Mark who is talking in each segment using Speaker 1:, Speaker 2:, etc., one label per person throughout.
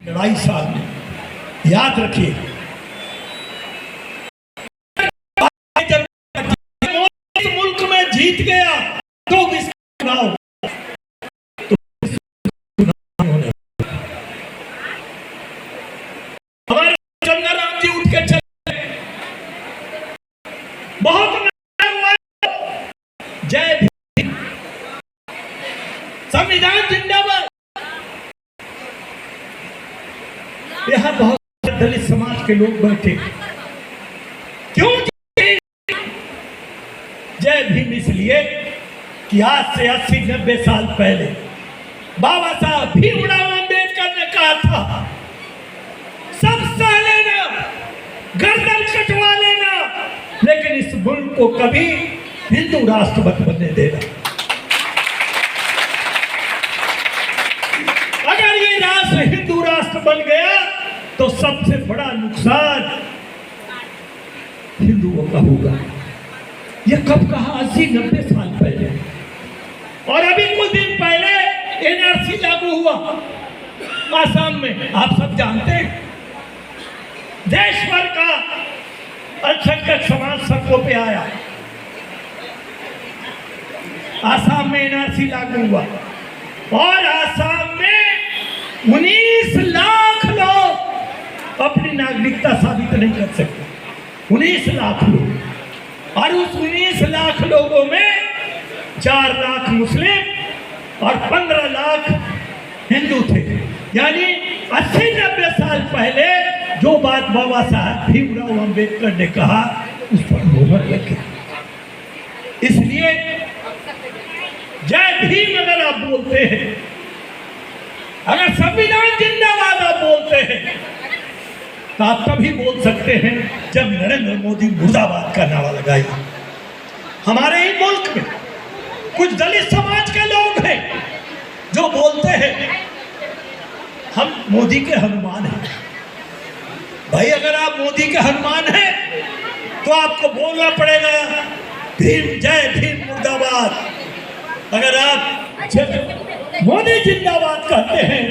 Speaker 1: लड़ाई साल याद रखिए, जब इस मुल्क में जीत गया तो चुनाव हमारे चंद्रराम जी उठ के चले, बहुत जय भीम, संविधान जिंदाबाद। यहाँ बहुत दलित समाज के लोग बैठे, क्यों जय भीम? इसलिए कि आज से 80-90 साल पहले बाबा साहब भीमराव अंबेडकर ने कहा था, सब सह लेना, गर्दन कटवा लेना, लेकिन इस मुल्क को कभी हिंदू राष्ट्र मत बनने देना। अगर ये राष्ट्र हिंदू राष्ट्र बन गया तो सबसे बड़ा नुकसान हिंदुओं का होगा। यह कब कहा? 80-90 साल पहले। और अभी कुछ दिन पहले एनआरसी लागू हुआ आसाम में, आप सब जानते हैं। देश भर का अल्पसंख्यक समाज सड़कों पे आया, आसाम में एनआरसी लागू हुआ और आसाम में 19 लाख लोग अपनी नागरिकता साबित नहीं कर सकते। 19 लाख लोग, और उस 19 लाख लोगों में 4 लाख मुस्लिम और 15 लाख हिंदू थे। यानी 80-90 साल पहले जो बात बाबा साहब भीमराव अंबेडकर ने कहा, उस पर मोहर लग गई। इसलिए जय भीम अगर आप बोलते हैं, अगर संविधान जिंदाबाद आप बोलते हैं, तो आप तभी बोल सकते हैं जब नरेंद्र मोदी मुर्दाबाद का नारा लगाएगा। हमारे ही मुल्क में कुछ दलित समाज के लोग हैं जो बोलते हैं हम मोदी के हनुमान हैं। भाई, अगर आप मोदी के हनुमान हैं तो आपको बोलना पड़ेगा भीम, जय भीम मुर्दाबाद। अगर आप मोदी जिंदाबाद कहते हैं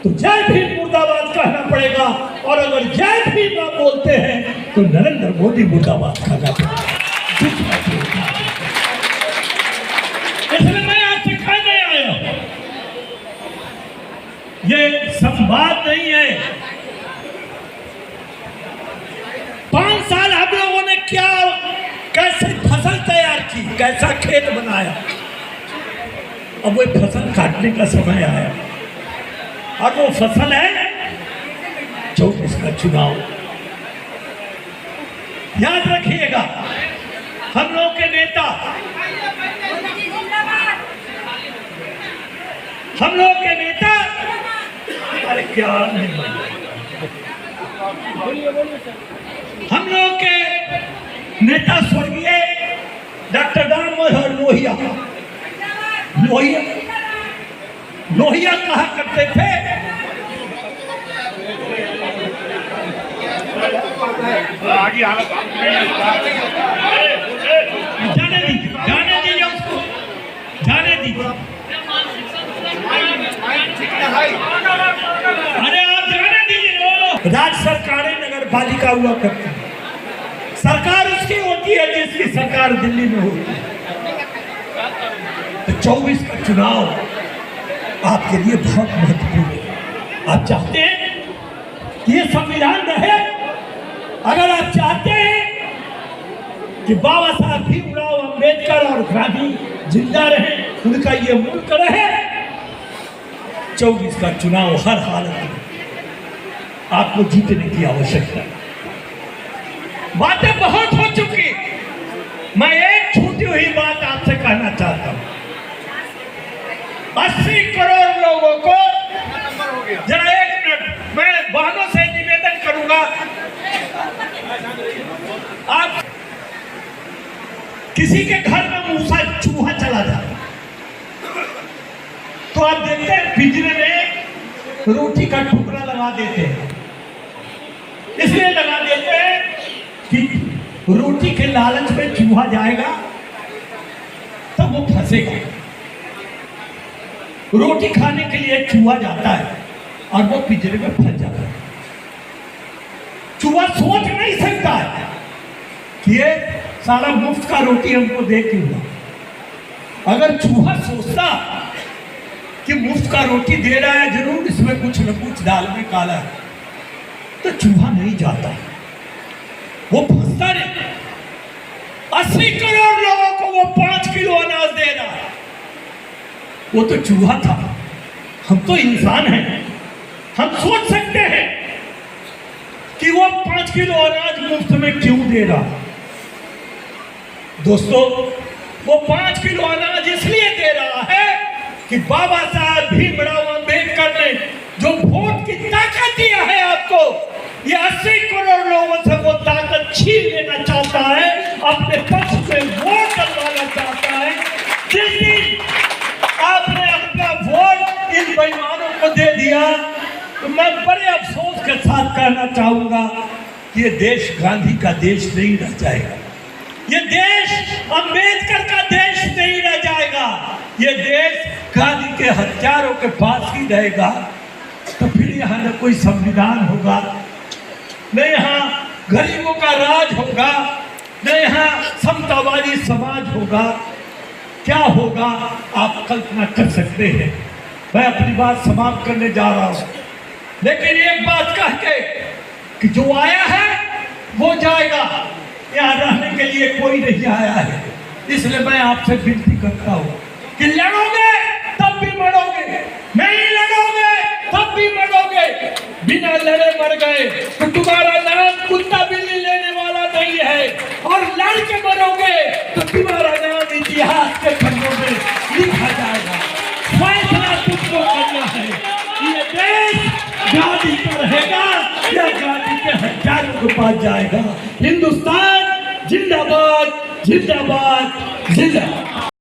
Speaker 1: तो जय भीम मुर्दाबाद कहना पड़ेगा, और अगर जय भीम आप बोलते हैं तो नरेंद्र मोदी मुर्दाबाद कहना पड़ेगा। इसलिए मैं आपसे कहने आया हूं, ये संवाद नहीं है। 5 साल हम लोगों ने क्या, कैसे फसल तैयार की, कैसा खेत बनाया, अब वो फसल काटने का समय आया और वो फसल है 24 का चुनाव। याद रखिएगा, हम लोग के नेता, हम लोग के नेता, अरे क्या नहीं, हम लोग के नेता स्वर्गीय डॉक्टर राम मनोहर लोहिया कहा करते थे, जाने दीजिए उसको, जाने दीजिए। अरे आप जाने दीजिए। राज्य सरकारें नगर पालिका हुआ करती, सरकार उसकी होती है जिसकी सरकार दिल्ली में होती है। तो 24 का चुनाव आपके लिए बहुत महत्वपूर्ण है। आप चाहते हैं कि ये संविधान रहे, अगर आप चाहते हैं कि बाबा साहब भीमराव अंबेडकर और गांधी जिंदा रहे, उनका ये मुल्क रहे, 24 का चुनाव हर हालत में आपको जीतने की आवश्यकता है। बातें बहुत हो चुकी, मैं एक छूटी हुई बात आपसे कहना चाहता हूं। 80 करोड़ लोगों को, जरा 1 मिनट, मैं बहनों से निवेदन करूंगा, आप किसी के घर में मूसा चूहा चला जाए तो आप देखते हैं पिंजरे में रोटी का टुकड़ा लगा देते हैं। इसलिए लगा देते हैं कि रोटी के लालच में चूहा जाएगा तब वो फंसेगा। रोटी खाने के लिए चूहा जाता है और वो पिंजरे में फंस जाता है। चूहा सोच नहीं सकता है कि ये सारा मुफ्त का रोटी हमको दे क्यों ना। अगर चूहा सोचता कि मुफ्त का रोटी दे रहा है, जरूर इसमें कुछ न कुछ दाल में काला है, तो चूहा नहीं जाता, वो फंसता नहीं। 80 करोड़ लोगों को वो 5 किलो अनाज दे रहा है, वो तो चूहा था। हम तो इंसान हैं, हम सोच सकते हैं कि वो 5 किलो अनाज मुफ्त में क्यों दे रहा। दोस्तों, वो 5 किलो अनाज इसलिए दे रहा है कि बाबा साहब भीमराव अंबेडकर ने जो वोट की ताकत दिया है आपको, ये 80 करोड़ लोगों से वो ताकत छीन लेना चाहता है, अपने पक्ष में वोट डलवाना चाहता है। जिस दिन आपने अपना वोट इन बेईमानों को दे दिया, तो मैं बड़े अफसोस के साथ कहना चाहूंगा कि ये देश गांधी का देश नहीं रह जाएगा, ये देश अंबेडकर का देश नहीं रह जाएगा, ये देश गांधी के हत्यारों के पास ही रहेगा। तो फिर यहाँ न कोई संविधान होगा, न यहाँ गरीबों का राज होगा, न यहाँ समतावादी समाज होगा। क्या होगा आप कल्पना कर सकते हैं। मैं अपनी बात समाप्त करने जा रहा हूँ, लेकिन एक बात कह के कि जो आया है वो जाएगा, यहाँ रहने के लिए कोई नहीं आया है। इसलिए मैं आपसे विनती करता हूँ कि लड़ोगे तब भी मरोगे, नहीं लड़ोगे तब भी मरोगे। बिना लड़े मर गए तो तुम्हारा नाम कुत्ता बिल्ली लेने वाला नहीं है, और लड़ के मरोगे तो तुम्हारा नाम इतिहास के पन्नों में लिखा जाएगा। फैसला तुमको करना है, ये देश गांधी का रहेगा या गांधी के हत्यारों के पास जाएगा। हिंदुस्तान जिंदाबाद, जिंदाबाद, जिंदाबाद।